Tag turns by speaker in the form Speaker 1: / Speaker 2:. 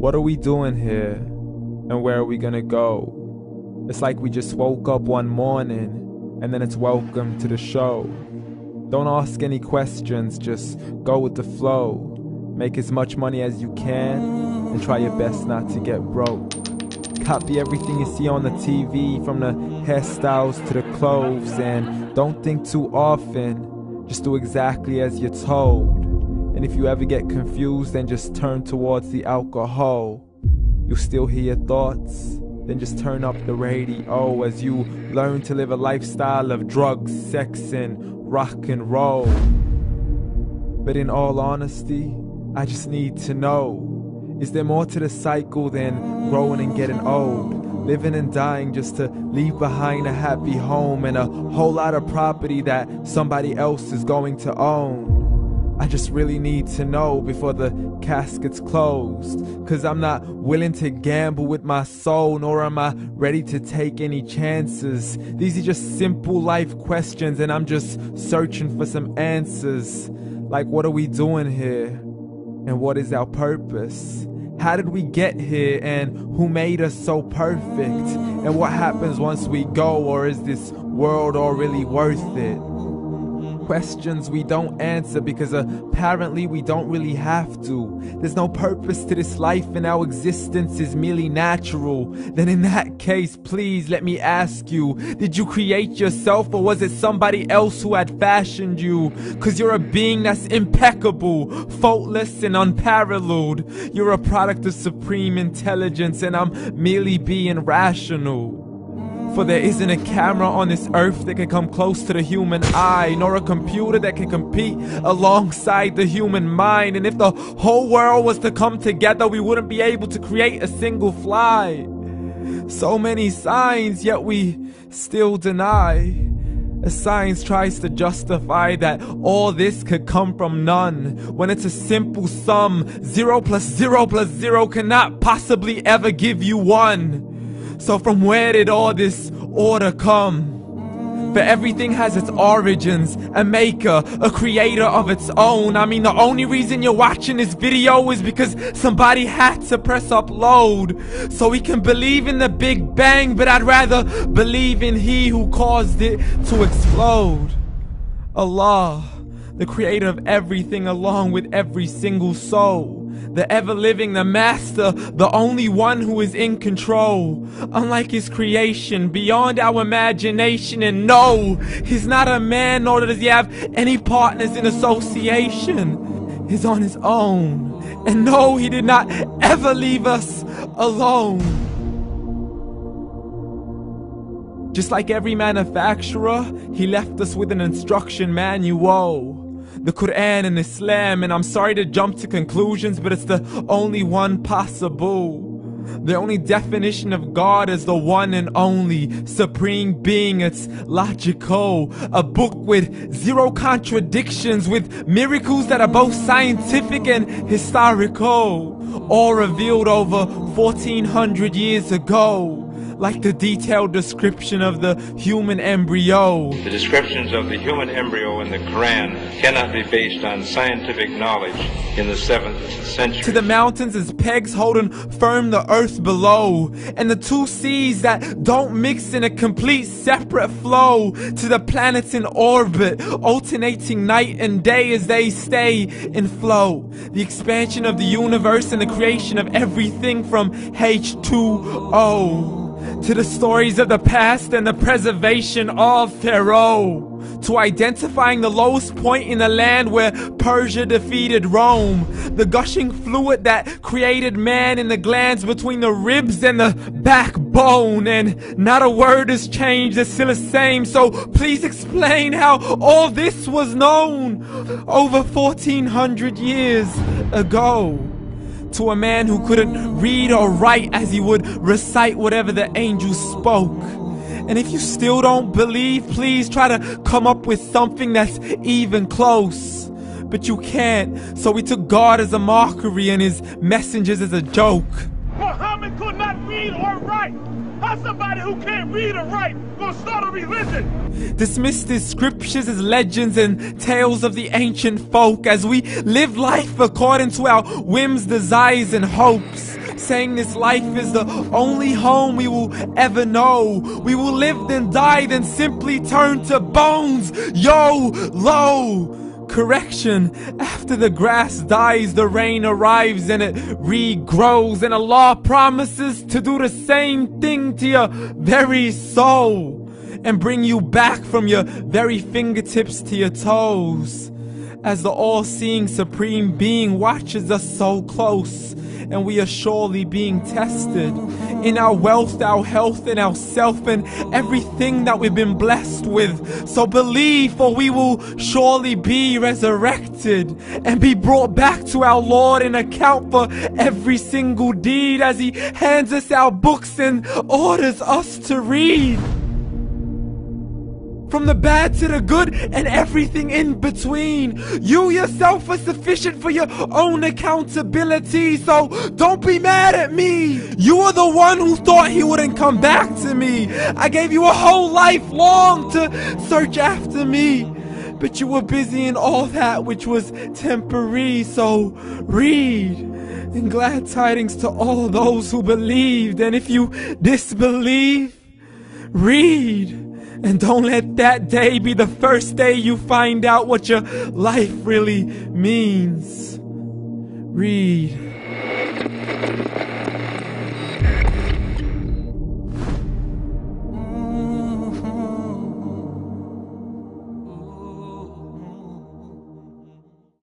Speaker 1: What are we doing here? And where are we gonna go? It's like we just woke up one morning and then it's welcome to the show. Don't ask any questions, just go with the flow. Make as much money as you can and try your best not to get broke. Copy everything you see on the TV, from the hairstyles to the clothes, and don't think too often, just do exactly as you're told. And if you ever get confused, then just turn towards the alcohol. You'll still hear your thoughts, then just turn up the radio as you learn to live a lifestyle of drugs, sex, and rock and roll. But in all honesty, I just need to know, is there more to the cycle than growing and getting old? Living and dying just to leave behind a happy home and a whole lot of property that somebody else is going to own. I just really need to know before the casket's closed, 'cause I'm not willing to gamble with my soul, nor am I ready to take any chances. These are just simple life questions and I'm just searching for some answers. Like, what are we doing here? And what is our purpose? How did we get here, and who made us so perfect? And what happens once we go, or is this world all really worth it? Questions we don't answer because apparently we don't really have to. There's no purpose to this life and our existence is merely natural. Then in that case, please let me ask you, did you create yourself, or was it somebody else who had fashioned you? 'Cause you're a being that's impeccable, faultless and unparalleled. You're a product of supreme intelligence and I'm merely being rational. For there isn't a camera on this earth that can come close to the human eye, nor a computer that can compete alongside the human mind. And if the whole world was to come together, we wouldn't be able to create a single fly. So many signs, yet we still deny. As science tries to justify that all this could come from none, when it's a simple sum. 0 plus 0 plus 0 cannot possibly ever give you 1. So from where did all this order come? For everything has its origins, a maker, a creator of its own. I mean, the only reason you're watching this video is because somebody had to press upload. So we can believe in the Big Bang, but I'd rather believe in He who caused it to explode. Allah, the creator of everything along with every single soul. The ever-living, the master, the only one who is in control. Unlike his creation, beyond our imagination. And no, he's not a man, nor does he have any partners in association. He's on his own. And no, he did not ever leave us alone. Just like every manufacturer, he left us with an instruction manual. The Quran and Islam, and I'm sorry to jump to conclusions, but it's the only one possible. The only definition of God is the one and only supreme being. It's logical, a book with 0 contradictions, with miracles that are both scientific and historical, all revealed over 1400 years ago. Like the detailed description of the human embryo.
Speaker 2: The descriptions of the human embryo in the Quran cannot be based on scientific knowledge in the 7th century.
Speaker 1: To the mountains as pegs holding firm the earth below, and the 2 seas that don't mix in a complete separate flow. To the planets in orbit, alternating night and day as they stay in flow. The expansion of the universe and the creation of everything from H2O. To the stories of the past and the preservation of Pharaoh. To identifying the lowest point in the land where Persia defeated Rome. The gushing fluid that created man in the glands between the ribs and the backbone. And not a word has changed, it's still the same. So please explain how all this was known over 1400 years ago. To a man who couldn't read or write, as he would recite whatever the angels spoke. And if you still don't believe, please try to come up with something that's even close. But you can't, so we took God as a mockery and his messengers as a joke.
Speaker 3: Muhammad could not read or write. How's somebody who can't read or write gonna start a religion?
Speaker 1: Dismiss his scriptures as legends and tales of the ancient folk, as we live life according to our whims, desires, and hopes. saying this life is the only home we will ever know. We will live then die, then simply turn to bones. YOLO! Correction, after the grass dies, the rain arrives and it regrows, and Allah promises to do the same thing to your very soul and bring you back from your very fingertips to your toes, as the all-seeing supreme being watches us so close, and we are surely being tested in our wealth, our health, and our self, and everything that we've been blessed with. So believe, for we will surely be resurrected and be brought back to our Lord and account for every single deed, as He hands us our books and orders us to read. From the bad to the good and everything in between. You yourself are sufficient for your own accountability, so don't be mad at me. You are the one who thought He wouldn't come back to me. I gave you a whole life long to search after me, but you were busy in all that which was temporary. So read, and glad tidings to all those who believed. And if you disbelieve, read. And don't let that day be the first day you find out what your life really means. Read.